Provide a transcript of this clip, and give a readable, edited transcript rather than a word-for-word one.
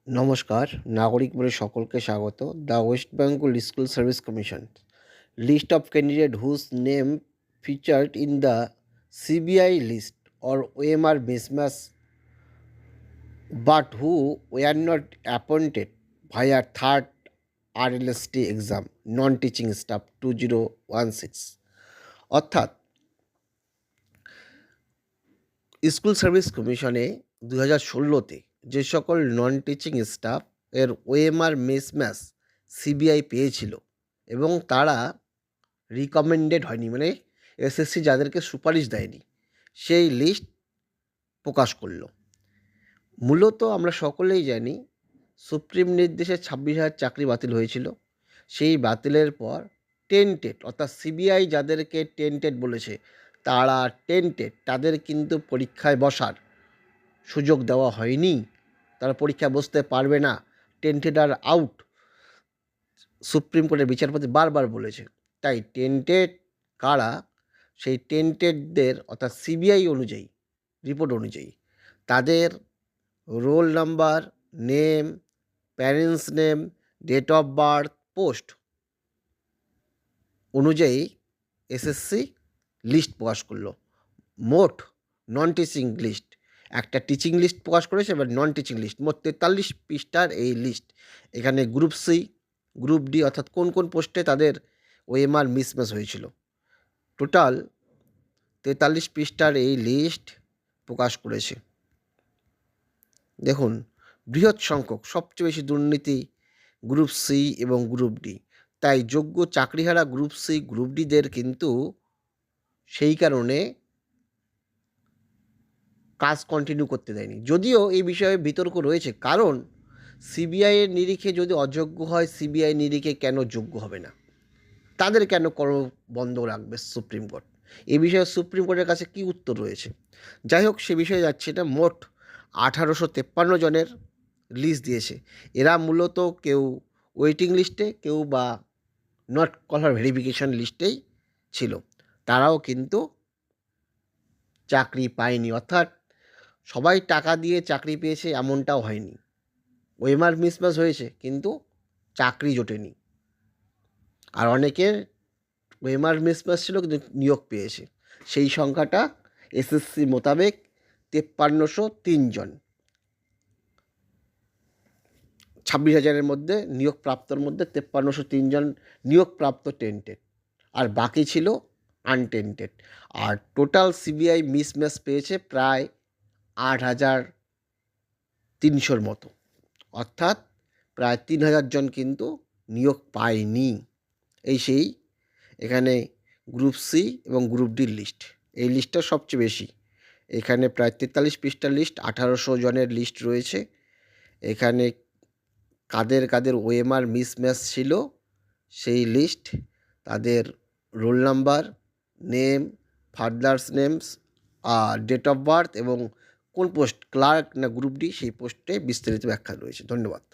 নমস্কার, নাগরিক বলে সকলকে স্বাগত। The West Bengal school service commission list of candidate whose name featured in the CBI list or OMR mismatch but who were not appointed via third RLST exam non-teaching staff 2016 অর্থাৎ school service কমিশনে 2016-তে যে সকল non teaching staff এর OMR mismatch CBI পেয়েছিল এবং তারা recommended হয়নি, মানে এসএসসি যাদেরকে সুপারিশ দেয়নি, সেই লিস্ট প্রকাশ করলো। মূলত আমরা সকলেই জানি সুপ্রিম নির্দেশে 26,000 চাকরি বাতিল হয়েছিল। সেই বাতিলের পর টেন্টেড অর্থাৎ সিবিআই যাদেরকে টেন্টেড বলেছে তারা টেন্টেড, তাদের কিন্তু পরীক্ষায় বসার সুযোগ দেওয়া হয়নি, তারা পরীক্ষায় বসতে পারবে না, টেন্টেড আর আউট, সুপ্রিম কোর্টের বিচারপতি বারবার বলেছে। তাই টেন্টেড কারা, সেই টেন্টেডদের অর্থাৎ সিবিআই অনুযায়ী, রিপোর্ট অনুযায়ী তাদের roll number, name, parents name, date of birth, post অনুযায়ী এসএসসি লিস্ট প্রকাশ করলো। মোট নন টিচিং লিস্ট, একটা টিচিং লিস্ট প্রকাশ করেছে, এবার নন টিচিং লিস্ট, মোট 43 পৃষ্ঠার এই লিস্ট। এখানে গ্রুপ সি, গ্রুপ ডি অর্থাৎ কোন কোন পোস্টে তাদের ওএমআর মিসম্যাচ হয়েছিল, টোটাল 43 পৃষ্ঠার এই লিস্ট প্রকাশ করেছে। দেখুন, বৃহৎ সংখ্যক, সবচেয়ে বেশি দুর্নীতি গ্রুপ সি এবং গ্রুপ ডি। তাই যোগ্য চাকরিহারা গ্রুপ সি, গ্রুপ ডিদের কিন্তু সেই কারণে কাজ কন্টিনিউ করতে দেয়নি। যদিও এই বিষয়ে বিতর্ক রয়েছে, কারণ সিবিআইয়ের নিরিখে যদি অযোগ্য হয়, সিবিআই নিরিখে কেন যোগ্য হবে না, তাদের কেন কর্ম বন্ধ রাখবে সুপ্রিম কোর্ট? এই বিষয়ে সুপ্রিম কোর্টের কাছে কি উত্তর রয়েছে? যাই হোক, সে বিষয়ে যাচ্ছে। এটা মোট 1853 জনের লিস্ট দিয়েছে। এরা মূলত কেউ ওয়েটিং লিস্টে, কেউ বা নট কলার ভেরিফিকেশন লিস্টেই ছিল। তারাও কিন্তু চাকরি পায়নি, অর্থাৎ সবাই টাকা দিয়ে চাকরি পেয়েছে এমনটাও হয়নি। ওএমআর মিসম্যাচ হয়েছে কিন্তু চাকরি জোটেনি। আর অনেকের ওএমআর মিসম্যাচ ছিল কিন্তু নিয়োগ পেয়েছে। সেই সংখ্যাটা এসএসসি মোতাবেক 5303 জন। 26,000-এর মধ্যে নিয়োগপ্রাপ্তর মধ্যে 5303 জন নিয়োগপ্রাপ্ত টেন্টেড, আর বাকি ছিল আনটেন্টেড। আর টোটাল সিবিআই মিসম্যাচ পেয়েছে প্রায় 8,300-র মতো, অর্থাৎ প্রায় 3,000 জন কিন্তু নিয়োগ পায়নি। এই সেই এখানে গ্রুপ সি এবং গ্রুপ ডির লিস্ট, এই লিস্টটা সবচেয়ে বেশি। এখানে প্রায় 43 পৃষ্ঠার লিস্ট, 1800 জনের লিস্ট রয়েছে। এখানে কাদের কাদের ওএমআর মিসম্যাচ ছিল সেই লিস্ট, তাদের roll number, name, father's names, date of birth এবং কোন পোস্ট, ক্লার্ক না গ্রুপ ডি, সেই পোস্টে বিস্তারিত ব্যাখ্যা রয়েছে। ধন্যবাদ।